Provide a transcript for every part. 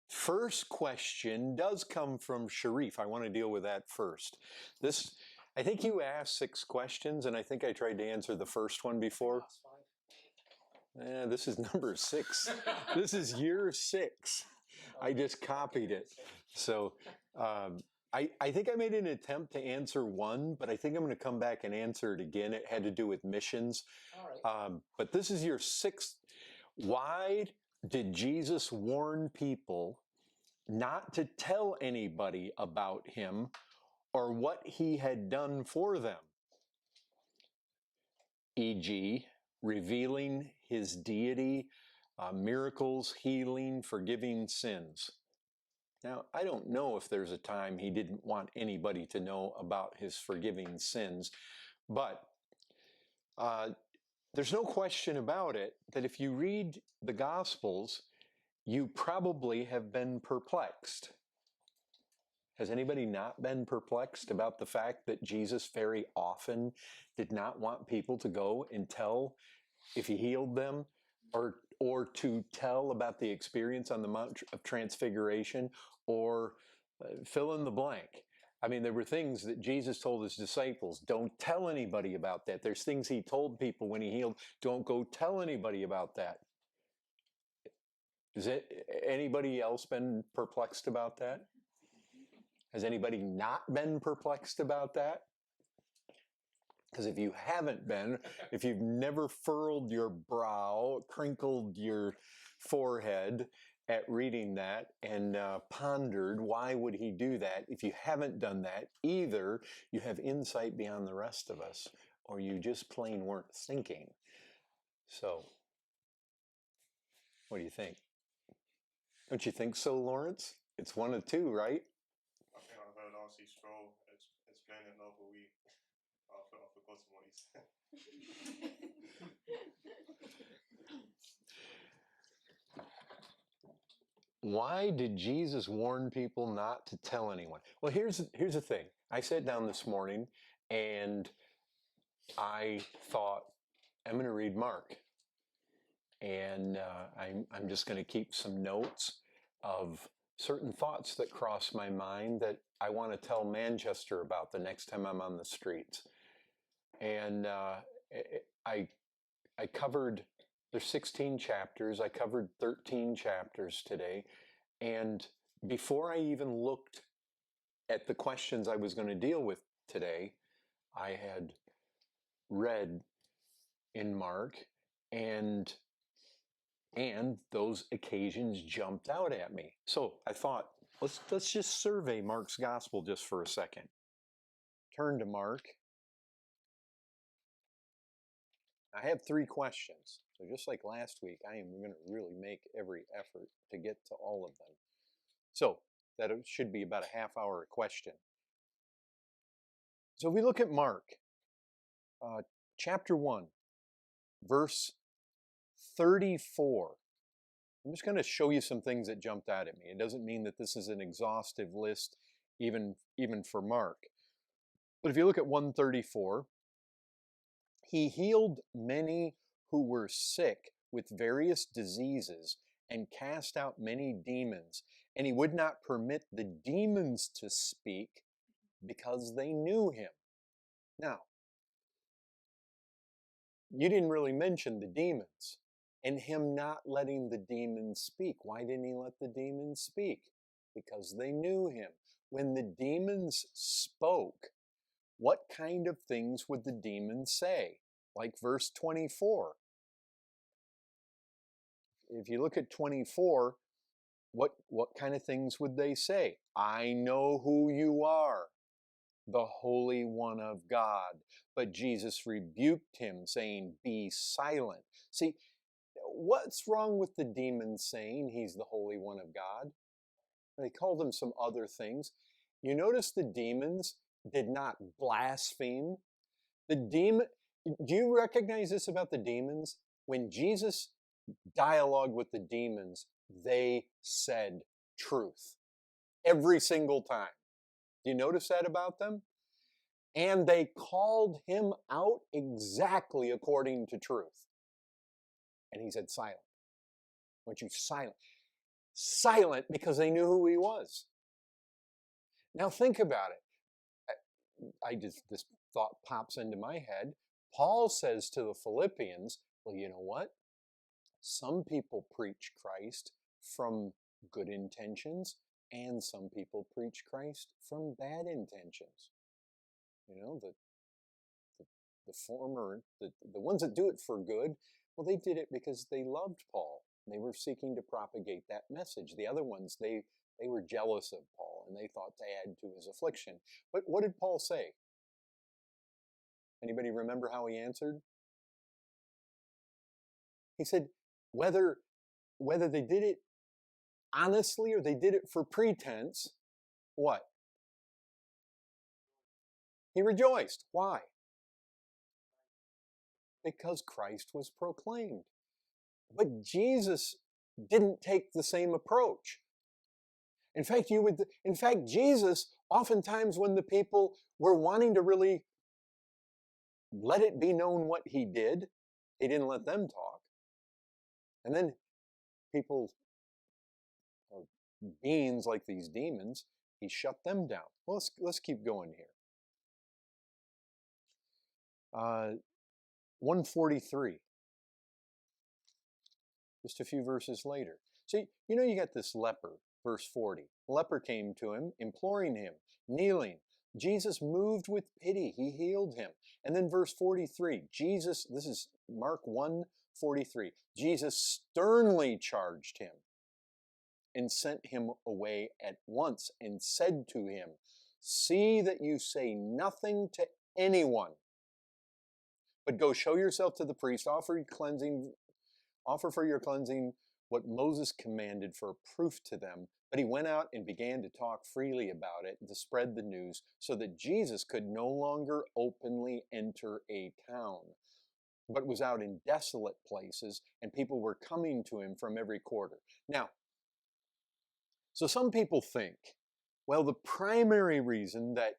First question does come from Sharif. I want to deal with that first. I think you asked 6 questions, and I think I tried to answer the first one before. This is number 6. This is year 6. I just copied it. So I think I made an attempt to answer one, but I think I'm going to come back and answer it again. It had to do with missions. All right. But this is your 6th. Why did Jesus warn people not to tell anybody about him or what he had done for them? E.g., revealing his deity, miracles, healing, forgiving sins. Now, I don't know if there's a time he didn't want anybody to know about his forgiving sins, but there's no question about it that if you read the Gospels, you probably have been perplexed. Has anybody not been perplexed about the fact that Jesus very often did not want people to go and tell if he healed them, or to tell about the experience on the Mount of Transfiguration, or fill in the blank? I mean, there were things that Jesus told his disciples, don't tell anybody about that. There's things he told people when he healed, don't go tell anybody about that. Has anybody else been perplexed about that? Has anybody not been perplexed about that? Because if you haven't been, if you've never furrowed your brow, crinkled your forehead at reading that and pondered, why would he do that? If you haven't done that, either you have insight beyond the rest of us, or you just plain weren't thinking. So, what do you think? Don't you think so, Lawrence? It's one of two, right? I think I heard R.C. Sproul explain it now, but I've forgotten what he said. Why did Jesus warn people not to tell anyone? Well, here's the thing. I sat down this morning and I thought, I'm going to read Mark. And I'm just going to keep some notes of certain thoughts that cross my mind that I want to tell Manchester about the next time I'm on the streets. And I covered, there's 16 chapters. I covered 13 chapters today. And before I even looked at the questions I was going to deal with today, I had read in Mark, and those occasions jumped out at me. So I thought, let's just survey Mark's gospel just for a second. Turn to Mark. I have 3 questions. So just like last week, I am going to really make every effort to get to all of them. So that should be about a half hour a question. So if we look at Mark, chapter 1, verse 34. I'm just going to show you some things that jumped out at me. It doesn't mean that this is an exhaustive list, even for Mark. But if you look at 134, he healed many who were sick with various diseases and cast out many demons. And he would not permit the demons to speak because they knew him. Now, you didn't really mention the demons and him not letting the demons speak. Why didn't he let the demons speak? Because they knew him. When the demons spoke, what kind of things would the demons say? Like verse 24. If you look at 24, what kind of things would they say? I know who you are, the Holy One of God. But Jesus rebuked him, saying, be silent. See, what's wrong with the demons saying he's the Holy One of God? They called him some other things. You notice the demons did not blaspheme. Do you recognize this about the demons? When Jesus dialogued with the demons, they said truth every single time. Do you notice that about them? And they called him out exactly according to truth. And he said, silent. I want you silent. silent because they knew who he was. Now think about it. This thought pops into my head. Paul says to the Philippians, well, you know what? Some people preach Christ from good intentions, and some people preach Christ from bad intentions. You know, the former, the ones that do it for good, well, they did it because they loved Paul. They were seeking to propagate that message. The other ones, they were jealous of Paul, and they thought to add to his affliction. But what did Paul say? Anybody remember how he answered? He said, whether they did it honestly or they did it for pretense, what? He rejoiced. Why? Because Christ was proclaimed. But Jesus didn't take the same approach. In fact, Jesus, oftentimes when the people were wanting to really let it be known what he did, he didn't let them talk. And then people, beings like these demons, he shut them down. Well, let's keep going here. 143. Just a few verses later. See, you got this leper, verse 40. The leper came to him, imploring him, kneeling. Jesus, moved with pity, he healed him. And then verse 43, this is Mark 1:43. Jesus sternly charged him and sent him away at once and said to him, see that you say nothing to anyone, but go show yourself to the priest, offer for your cleansing what Moses commanded for a proof to them. But he went out and began to talk freely about it, to spread the news, so that Jesus could no longer openly enter a town, but was out in desolate places, and people were coming to him from every quarter. Now, so some people think, well, the primary reason that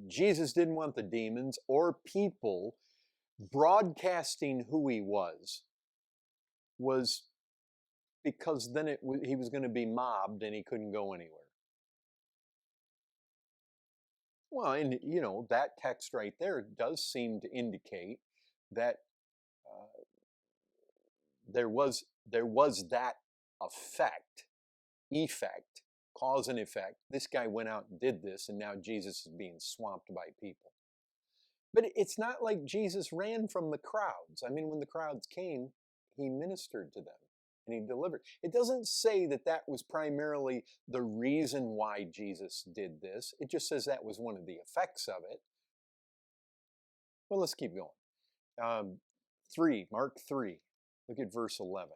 Jesus didn't want the demons or people broadcasting who he was because then he was going to be mobbed and he couldn't go anywhere. Well, and that text right there does seem to indicate that there was that effect, cause and effect. This guy went out and did this, and now Jesus is being swamped by people. But it's not like Jesus ran from the crowds. I mean, when the crowds came, he ministered to them and he delivered. It doesn't say that was primarily the reason why Jesus did this. It just says that was one of the effects of it. Well, let's keep going. Mark 3, look at verse 11.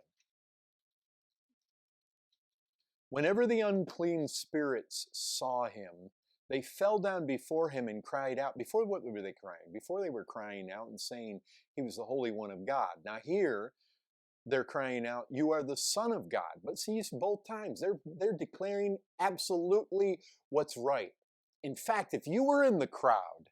Whenever the unclean spirits saw him, they fell down before him and cried out. Before what were they crying? Before they were crying out and saying he was the Holy One of God. Now here, they're crying out, you are the Son of God. But see, both times, they're declaring absolutely what's right. In fact, if you were in the crowd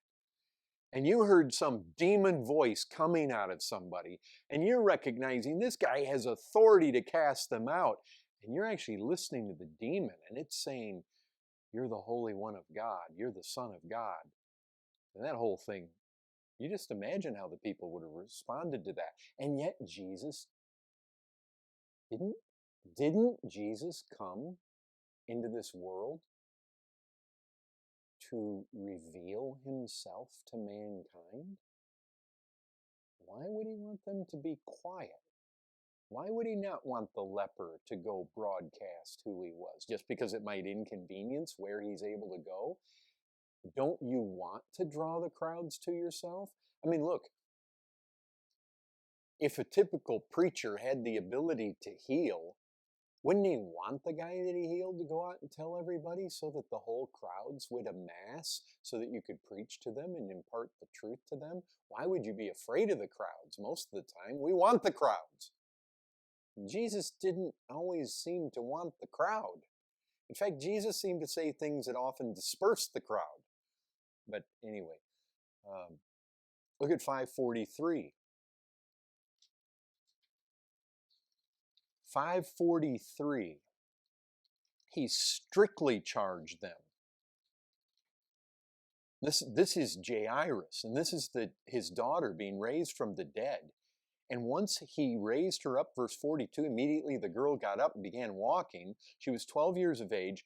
and you heard some demon voice coming out of somebody, and you're recognizing this guy has authority to cast them out, and you're actually listening to the demon, and it's saying, you're the Holy One of God, you're the Son of God. And that whole thing, you just imagine how the people would have responded to that. And yet Jesus didn't Jesus come into this world to reveal himself to mankind? Why would he want them to be quiet? Why would he not want the leper to go broadcast who he was? Just because it might inconvenience where he's able to go? Don't you want to draw the crowds to yourself? I mean, look, if a typical preacher had the ability to heal, wouldn't he want the guy that he healed to go out and tell everybody so that the whole crowds would amass so that you could preach to them and impart the truth to them? Why would you be afraid of the crowds? Most of the time, we want the crowds. Jesus didn't always seem to want the crowd. In fact, Jesus seemed to say things that often dispersed the crowd. But anyway, look at 543. 543. He strictly charged them. This is Jairus, and this is his daughter being raised from the dead. And once he raised her up, verse 42, immediately the girl got up and began walking. She was 12 years of age.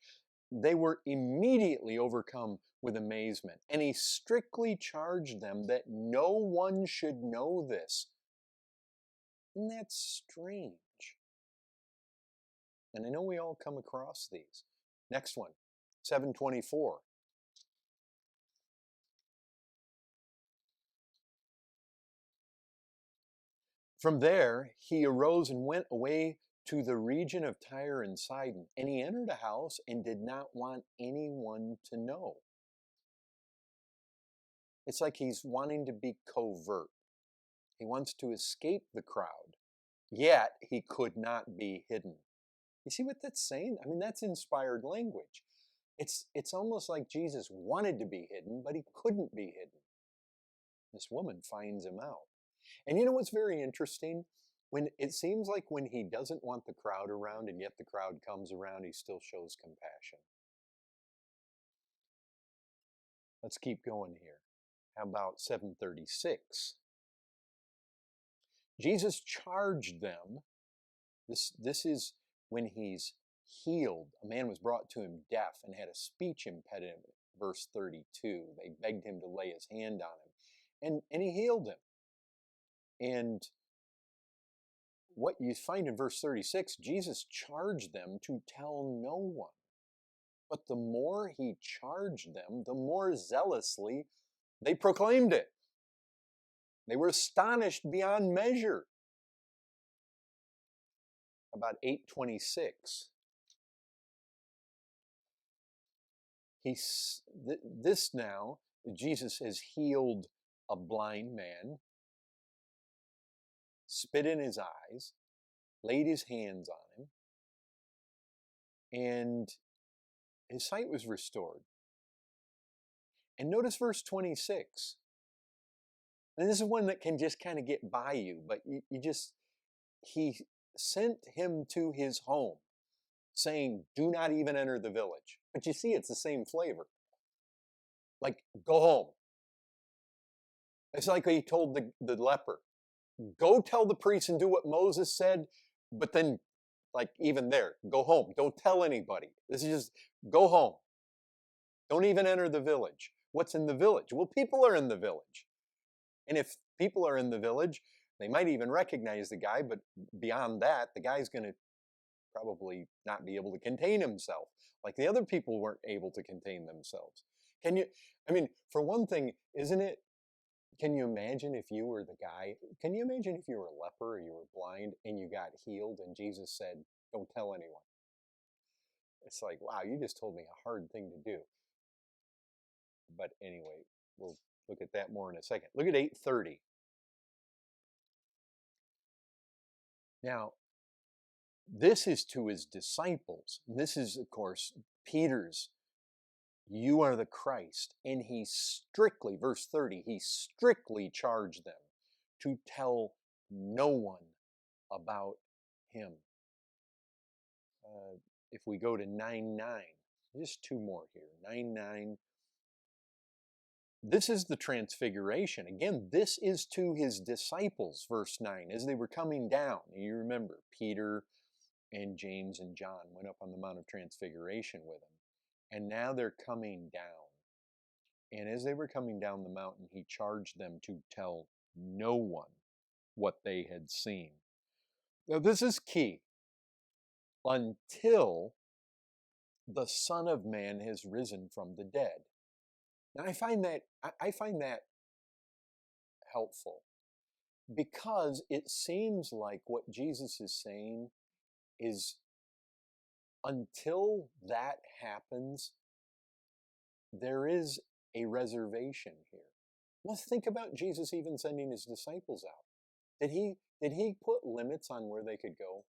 They were immediately overcome with amazement. And he strictly charged them that no one should know this. Isn't that strange? And I know we all come across these. Next one, 724. From there, he arose and went away to the region of Tyre and Sidon, and he entered a house and did not want anyone to know. It's like he's wanting to be covert. He wants to escape the crowd, yet he could not be hidden. You see what that's saying? I mean, that's inspired language. It's almost like Jesus wanted to be hidden, but he couldn't be hidden. This woman finds him out. And you know what's very interesting? When it seems like when he doesn't want the crowd around and yet the crowd comes around, he still shows compassion. Let's keep going here. How about 736? Jesus charged them. This is when he's healed. A man was brought to him deaf and had a speech impediment. Verse 32. They begged him to lay his hand on him. And he healed him. And what you find in verse 36, Jesus charged them to tell no one. But the more he charged them, the more zealously they proclaimed it. They were astonished beyond measure. About 826. This now, Jesus has healed a blind man, spit in his eyes, laid his hands on him, and his sight was restored. And notice verse 26. And this is one that can just kind of get by you, but he sent him to his home, saying, do not even enter the village. But you see, it's the same flavor. Like, go home. It's like he told the leper, go tell the priest and do what Moses said, but then, like, even there, go home. Don't tell anybody. This is just, go home. Don't even enter the village. What's in the village? Well, people are in the village. And if people are in the village, they might even recognize the guy, but beyond that, the guy's going to probably not be able to contain himself, like the other people weren't able to contain themselves. For one thing, isn't it, can you imagine if you were the guy, can you imagine if you were a leper or you were blind and you got healed and Jesus said, don't tell anyone? It's like, wow, you just told me a hard thing to do. But anyway, we'll look at that more in a second. Look at 830. Now, this is to his disciples. This is, of course, Peter's, you are the Christ. And he strictly, verse 30, he strictly charged them to tell no one about him. If we go to 9:9, just two more here, 9:9. This is the transfiguration. Again, this is to his disciples, verse 9, as they were coming down. You remember, Peter and James and John went up on the Mount of Transfiguration with him. And now they're coming down. And as they were coming down the mountain, he charged them to tell no one what they had seen. Now, this is key. Until the Son of Man has risen from the dead. Now, I find that helpful because it seems like what Jesus is saying is until that happens, there is a reservation here. Let's think about Jesus even sending his disciples out. Did he put limits on where they could go?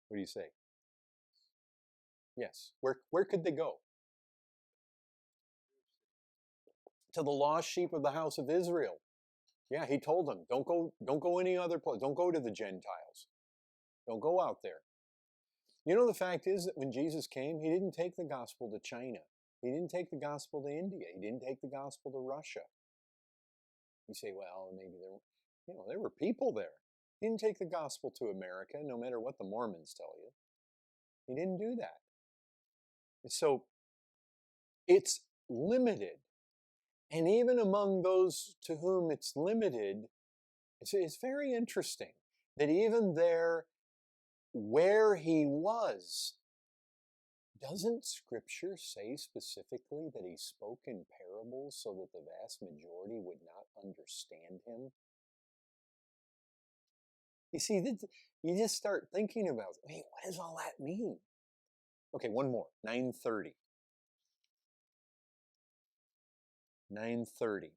What do you say? Yes. Where could they go? To the lost sheep of the house of Israel. Yeah, he told them, don't go any other place. Don't go to the Gentiles. Don't go out there. You know, the fact is that when Jesus came, he didn't take the gospel to China. He didn't take the gospel to India. He didn't take the gospel to Russia. You say, well, maybe there were people there. He didn't take the gospel to America, no matter what the Mormons tell you. He didn't do that. So it's limited. And even among those to whom it's limited, it's very interesting that even there where he was, doesn't Scripture say specifically that he spoke in parables so that the vast majority would not understand him? You see, you just start thinking about, hey, what does all that mean? Okay, one more, 9:30. 9:30.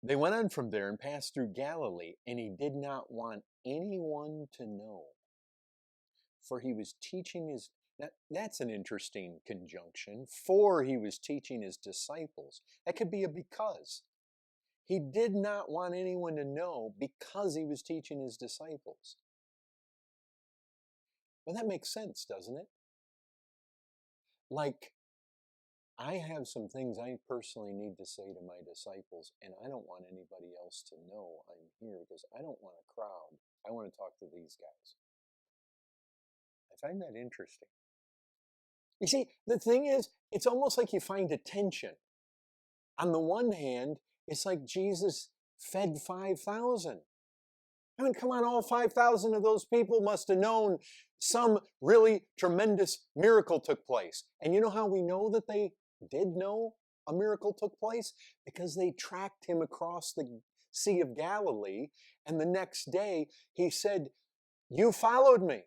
They went on from there and passed through Galilee, and he did not want anyone to know, for he was teaching his... That's an interesting conjunction. For he was teaching his disciples. That could be a because. He did not want anyone to know because he was teaching his disciples. Well, that makes sense, doesn't it? Like, I have some things I personally need to say to my disciples, and I don't want anybody else to know I'm here because I don't want a crowd. I want to talk to these guys. I find that interesting. You see, the thing is, it's almost like you find a tension. On the one hand, it's like Jesus fed 5,000. I mean, come on, all 5,000 of those people must have known some really tremendous miracle took place. And you know how we know that they did know a miracle took place? Because they tracked him across the Sea of Galilee, and the next day he said, you followed me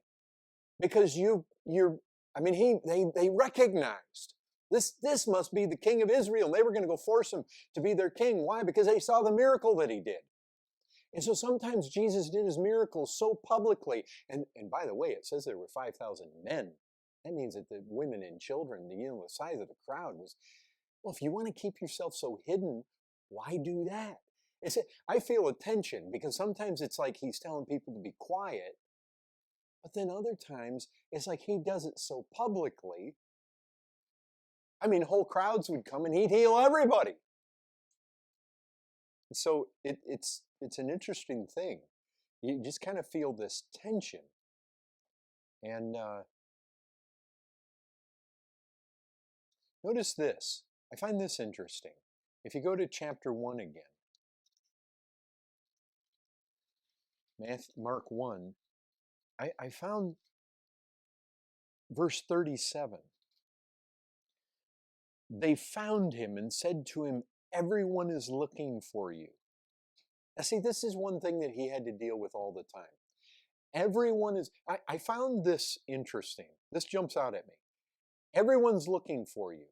because they recognized this must be the king of Israel. They were going to go force him to be their king. Why? Because they saw the miracle that he did. And so sometimes Jesus did his miracles so publicly. And by the way, it says there were 5,000 men. That means that the women and children, the size of the crowd was, well, if you want to keep yourself so hidden, why do that? I feel a tension because sometimes it's like he's telling people to be quiet. But then other times, it's like he does it so publicly. I mean, whole crowds would come and he'd heal everybody. So it's an interesting thing. You just kind of feel this tension. And notice this. I find this interesting. If you go to chapter 1 again, Mark 1, I found verse 37. They found him and said to him, everyone is looking for you. Now see, this is one thing that he had to deal with all the time. Everyone is, I found this interesting. This jumps out at me. Everyone's looking for you.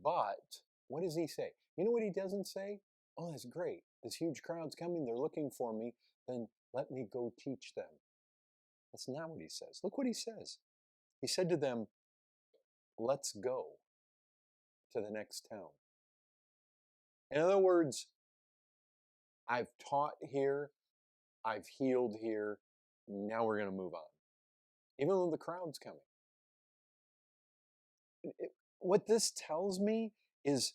But what does he say? You know what he doesn't say? Oh, that's great. This huge crowd's coming. They're looking for me. Then let me go teach them. That's not what he says. Look what he says. He said to them, let's go to the next town. In other words, I've taught here. I've healed here. Now we're going to move on. Even though the crowd's coming. What this tells me is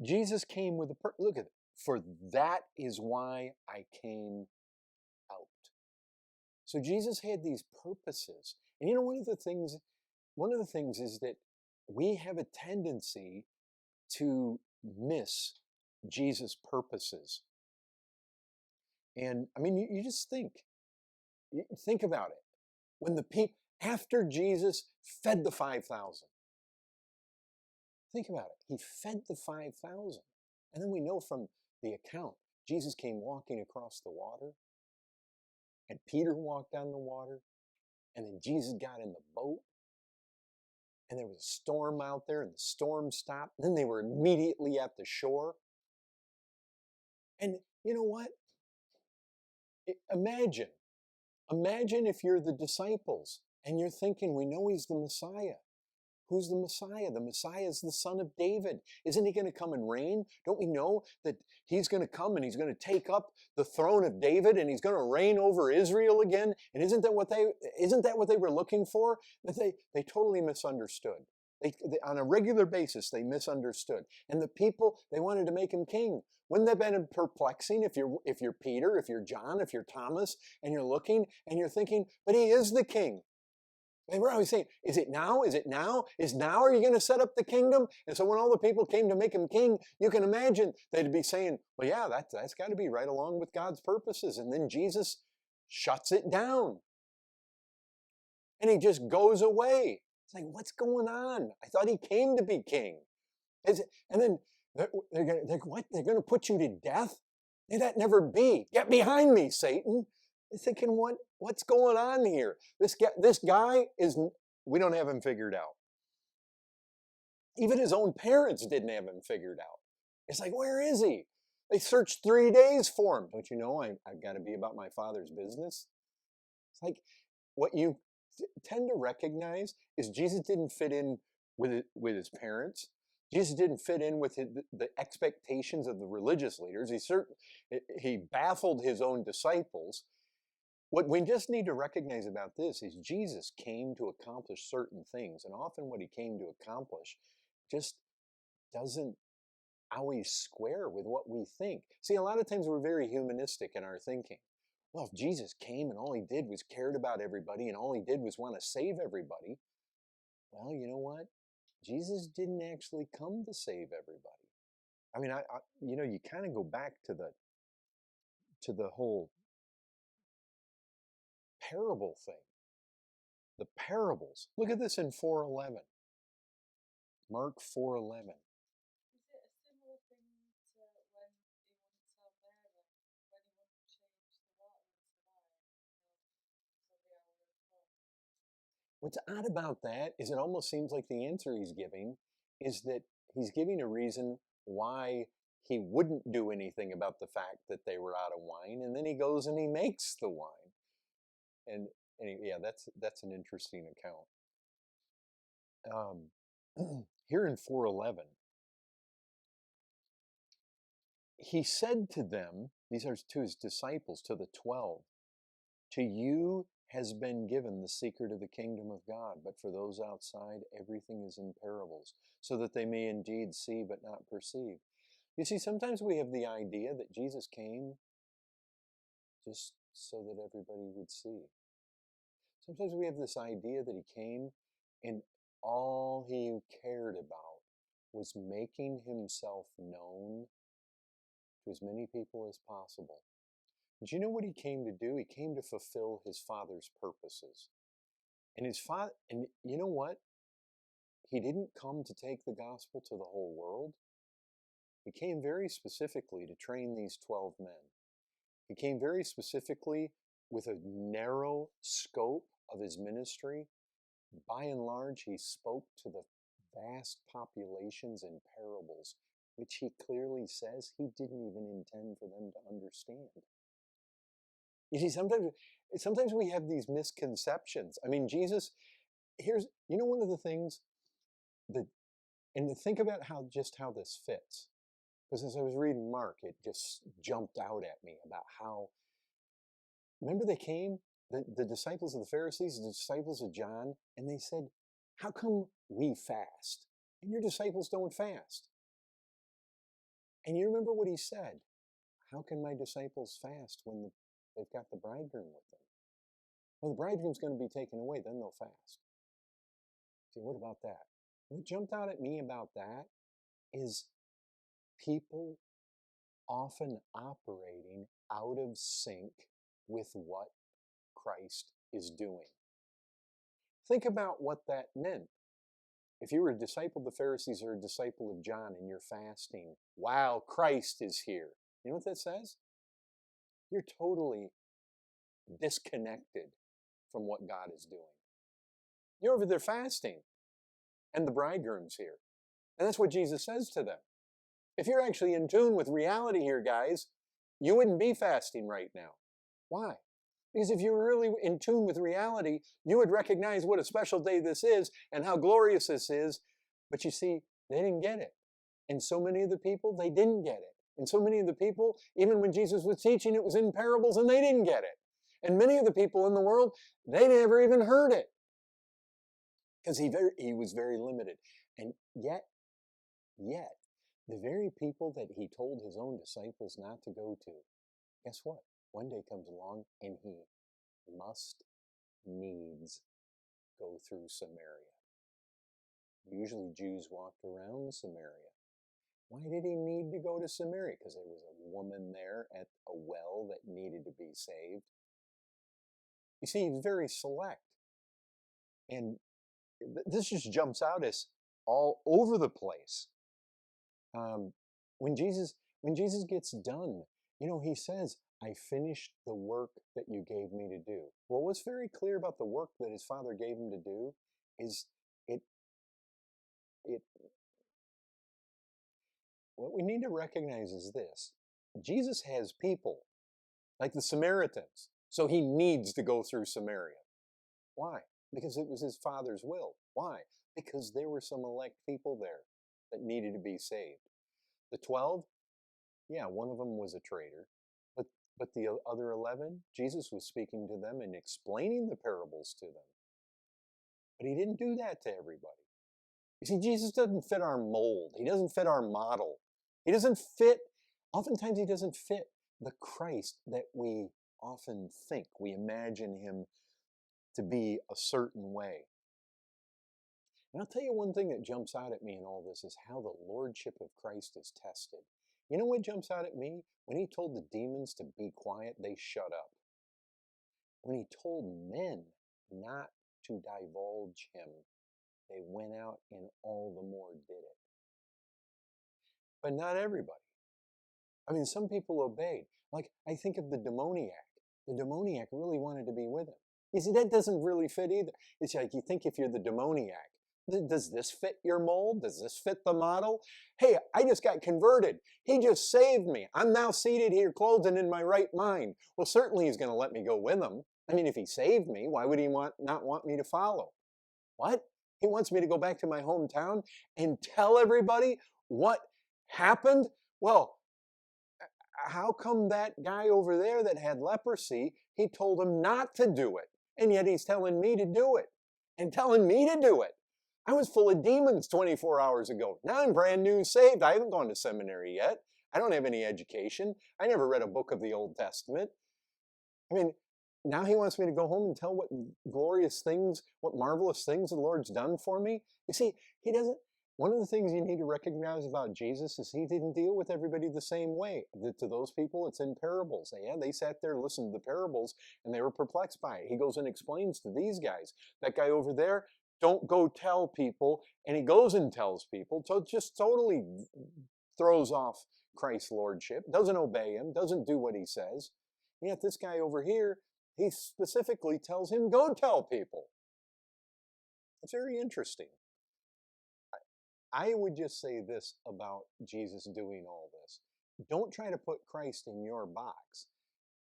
Jesus came with look at it. For that is why I came out. So Jesus had these purposes. And you know, one of the things is that we have a tendency to miss Jesus' purposes. And I mean, you just think about it. When the people, after Jesus fed the 5,000, think about it. He fed the 5,000. And then we know from the account, Jesus came walking across the water, and Peter walked on the water, and then Jesus got in the boat, and there was a storm out there, and the storm stopped, and then they were immediately at the shore. And you know what? Imagine if you're the disciples, and you're thinking, we know he's the Messiah. Who's the Messiah? The Messiah is the son of David. Isn't he going to come and reign? Don't we know that he's going to come and he's going to take up the throne of David and he's going to reign over Israel again? And isn't that what they were looking for? But they totally misunderstood. On a regular basis, they misunderstood. And the people, they wanted to make him king. Wouldn't that have been perplexing if you're Peter, if you're John, if you're Thomas, and you're looking and you're thinking, but he is the king. They were always saying, is it now? Is it now? Is now are you going to set up the kingdom? And so when all the people came to make him king, you can imagine they'd be saying, well, yeah, that's got to be right along with God's purposes. And then Jesus shuts it down. And he just goes away. It's like, what's going on? I thought he came to be king. And then they're going to put you to death? May that never be. Get behind me, Satan. They're thinking, what's going on here? This guy is, we don't have him figured out. Even his own parents didn't have him figured out. It's like, where is he? They searched 3 days for him. Don't you know I've got to be about my Father's business? It's like, what you tend to recognize is Jesus didn't fit in with his parents. Jesus didn't fit in with the expectations of the religious leaders. He baffled his own disciples. What we just need to recognize about this is Jesus came to accomplish certain things, and often what he came to accomplish just doesn't always square with what we think. See, a lot of times we're very humanistic in our thinking. Well, if Jesus came and all he did was cared about everybody and all he did was want to save everybody, well, you know what? Jesus didn't actually come to save everybody. I mean, you kind of go back to the whole parable thing. The parables. Look at this in 4:11. Mark 4:11. Is it a similar thing to when he wouldn't tell Mary, when he wouldn't change the water into wine, so the hour had come? What's odd about that is it almost seems like the answer he's giving is that he's giving a reason why he wouldn't do anything about the fact that they were out of wine, and then he goes and he makes the wine. And yeah, that's an interesting account. Here in 4:11, he said to them, these are to his disciples, to the 12, to you has been given the secret of the kingdom of God, but for those outside, everything is in parables, so that they may indeed see but not perceive. You see, sometimes we have the idea that Jesus came just so that everybody would see. Sometimes we have this idea that he came and all he cared about was making himself known to as many people as possible. But you know what he came to do? He came to fulfill his Father's purposes. And you know what? He didn't come to take the gospel to the whole world. He came very specifically to train these 12 men. He came very specifically with a narrow scope of his ministry. By and large, he spoke to the vast populations in parables, which he clearly says he didn't even intend for them to understand. You see, sometimes we have these misconceptions. I mean, Jesus, one of the things and to think about how this fits. Because as I was reading Mark, it just jumped out at me about how, remember they came, the disciples of the Pharisees, the disciples of John, and they said, how come we fast and your disciples don't fast? And you remember what he said, how can my disciples fast when they've got the bridegroom with them? Well, the bridegroom's going to be taken away, then they'll fast. See, what about that? What jumped out at me about that is people often operating out of sync with what Christ is doing. Think about what that meant. If you were a disciple of the Pharisees or a disciple of John and you're fasting while Christ is here, you know what that says? You're totally disconnected from what God is doing. You're over there fasting, and the bridegroom's here. And that's what Jesus says to them. If you're actually in tune with reality here, guys, you wouldn't be fasting right now. Why? Because if you were really in tune with reality, you would recognize what a special day this is and how glorious this is. But you see, they didn't get it. And so many of the people, they didn't get it. And so many of the people, even when Jesus was teaching, it was in parables and they didn't get it. And many of the people in the world, they never even heard it. Because he was very limited. And yet, the very people that he told his own disciples not to go to, guess what? One day comes along and he must needs go through Samaria. Usually Jews walked around Samaria. Why did he need to go to Samaria? Because there was a woman there at a well that needed to be saved. You see, he was very select. And this just jumps out as all over the place. When Jesus gets done, he says, I finished the work that you gave me to do. Well, what's very clear about the work that his Father gave him to do is what we need to recognize is this. Jesus has people, like the Samaritans, so he needs to go through Samaria. Why? Because it was his Father's will. Why? Because there were some elect people there that needed to be saved. The 12, yeah, one of them was a traitor. But the other 11, Jesus was speaking to them and explaining the parables to them. But he didn't do that to everybody. You see, Jesus doesn't fit our mold. He doesn't fit our model. Oftentimes he doesn't fit the Christ that we often think. We imagine him to be a certain way. And I'll tell you one thing that jumps out at me in all this is how the lordship of Christ is tested. You know what jumps out at me? When he told the demons to be quiet, they shut up. When he told men not to divulge him, they went out and all the more did it. But not everybody. I mean, some people obeyed. Like, I think of the demoniac. The demoniac really wanted to be with him. You see, that doesn't really fit either. It's like you think if you're the demoniac, does this fit your mold? Does this fit the model? Hey, I just got converted. He just saved me. I'm now seated here, clothed and in my right mind. Well, certainly he's going to let me go with him. I mean, if he saved me, why would he not want me to follow? What? He wants me to go back to my hometown and tell everybody what happened? Well, how come that guy over there that had leprosy, he told him not to do it, and yet he's telling me to do it and telling me to do it? I was full of demons 24 hours ago. Now I'm brand new saved. I haven't gone to seminary yet. I don't have any education. I never read a book of the Old Testament. I mean, now he wants me to go home and tell what glorious things, what marvelous things the Lord's done for me. You see, he doesn't. One of the things you need to recognize about Jesus is he didn't deal with everybody the same way. To those people, it's in parables. They sat there, listened to the parables, and they were perplexed by it. He goes and explains to these guys. That guy over there, don't go tell people, and he goes and tells people. So it just totally throws off Christ's lordship, doesn't obey him, doesn't do what he says. And yet this guy over here, he specifically tells him, go tell people. It's very interesting. I would just say this about Jesus doing all this. Don't try to put Christ in your box,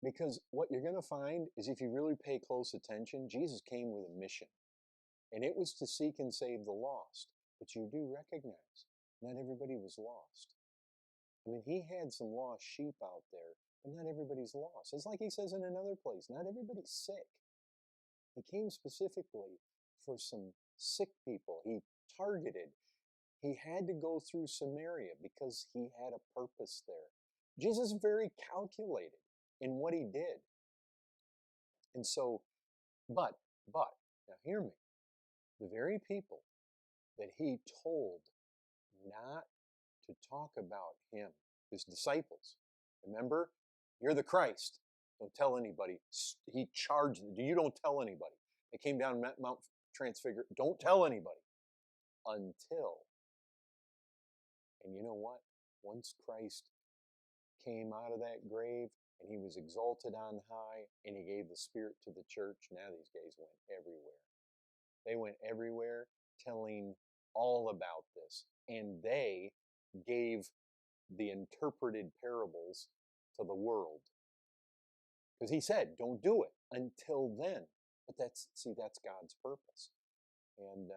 because what you're going to find is if you really pay close attention, Jesus came with a mission, and it was to seek and save the lost. But you do recognize not everybody was lost. I mean, he had some lost sheep out there, but not everybody's lost. It's like he says in another place, not everybody's sick. He came specifically for some sick people. He targeted. He had to go through Samaria because he had a purpose there. Jesus is very calculated in what he did. And so, but, now hear me. The very people that he told not to talk about him, his disciples, remember, you're the Christ. Don't tell anybody. He charged them. You don't tell anybody. They came down Mount Transfigure. Don't tell anybody until. And you know what? Once Christ came out of that grave and he was exalted on high and he gave the Spirit to the church, now these guys went everywhere. They went everywhere telling all about this. And they gave the interpreted parables to the world. Because he said, don't do it until then. But that's God's purpose. And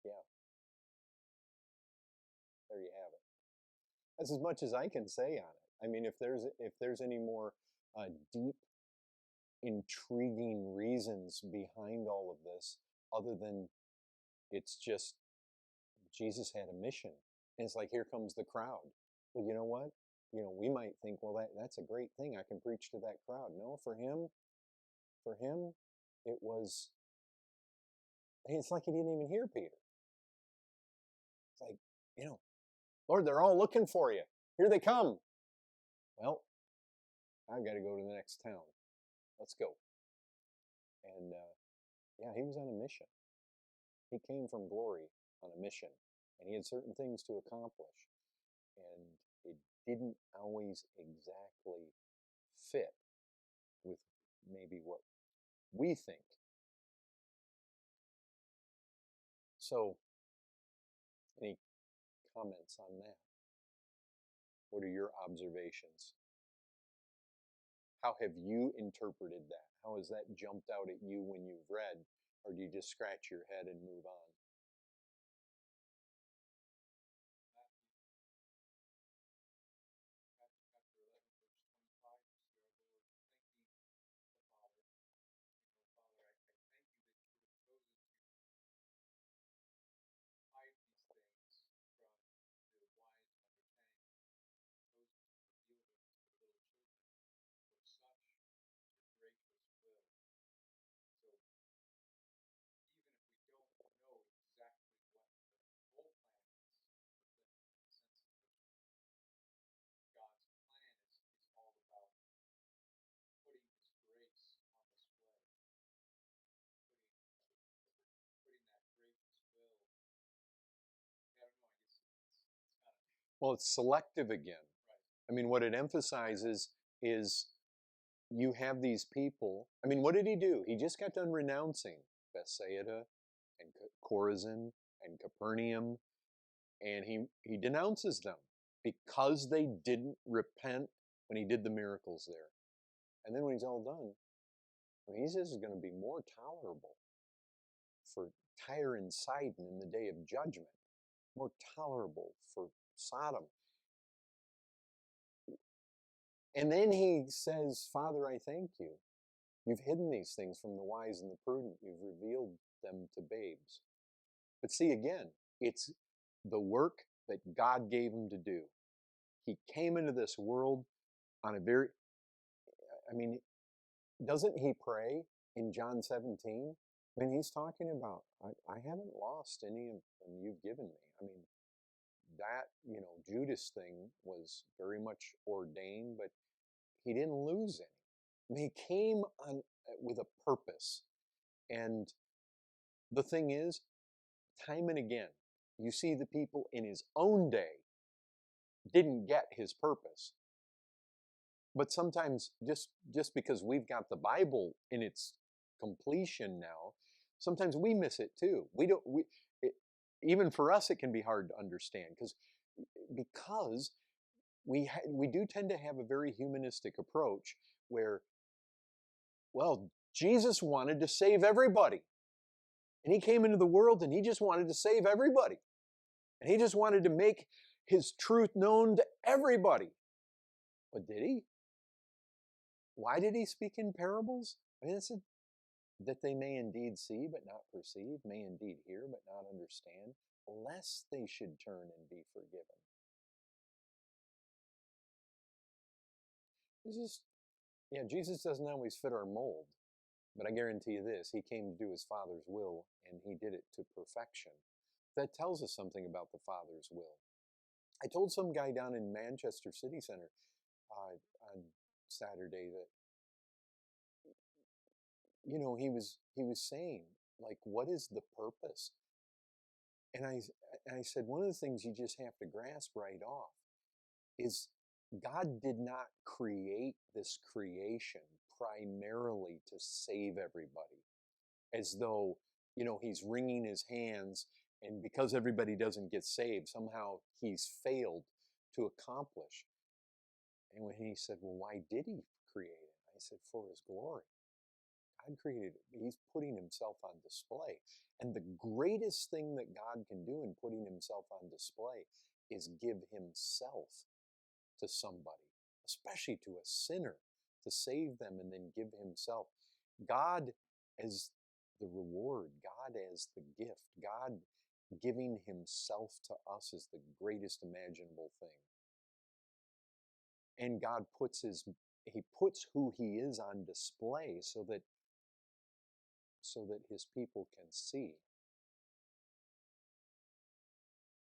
yeah, there you have it. That's as much as I can say on it. I mean, if there's any more deep, intriguing reasons behind all of this, other than it's just Jesus had a mission. And it's like, here comes the crowd. Well, you know what? We might think, well, that's a great thing. I can preach to that crowd. No, for him, it was, it's like he didn't even hear Peter. It's like, Lord, they're all looking for you. Here they come. Well, I've got to go to the next town. Let's go. And yeah, he was on a mission. He came from glory on a mission, and he had certain things to accomplish. And it didn't always exactly fit with maybe what we think. So, any comments on that? What are your observations? How have you interpreted that? How has that jumped out at you when you've read? Or do you just scratch your head and move on? Well, it's selective again. I mean, what it emphasizes is you have these people. I mean, what did he do? He just got done renouncing Bethsaida and Chorazin and Capernaum, and he denounces them because they didn't repent when he did the miracles there. And then when he's all done, he says it's going to be more tolerable for Tyre and Sidon in the day of judgment, more tolerable for Sodom. And then he says, Father, I thank you. You've hidden these things from the wise and the prudent. You've revealed them to babes. But see, again, it's the work that God gave him to do. He came into this world on a very, doesn't he pray in John 17? I mean, he's talking about, I haven't lost any of them you've given me. I mean, that, Judas thing was very much ordained, but he didn't lose any. I mean, he came on with a purpose. And the thing is, time and again, you see the people in his own day didn't get his purpose. But sometimes just because we've got the Bible in its completion now, sometimes we miss it too. Even for us, it can be hard to understand because we do tend to have a very humanistic approach where, well, Jesus wanted to save everybody. And he came into the world and he just wanted to save everybody. And he just wanted to make his truth known to everybody. But did he? Why did he speak in parables? I mean, it's that they may indeed see but not perceive, may indeed hear but not understand, lest they should turn and be forgiven. Jesus doesn't always fit our mold, but I guarantee you this, he came to do his Father's will, and he did it to perfection. That tells us something about the Father's will. I told some guy down in Manchester City Center on Saturday that, he was saying, like, what is the purpose? And I said, one of the things you just have to grasp right off is God did not create this creation primarily to save everybody, as though, he's wringing his hands, and because everybody doesn't get saved, somehow he's failed to accomplish. And when he said, well, why did he create it? I said, for his glory. God created it. He's putting himself on display. And the greatest thing that God can do in putting himself on display is give himself to somebody, especially to a sinner, to save them and then give himself. God as the reward, God as the gift, God giving himself to us is the greatest imaginable thing. And God puts who he is on display so that his people can see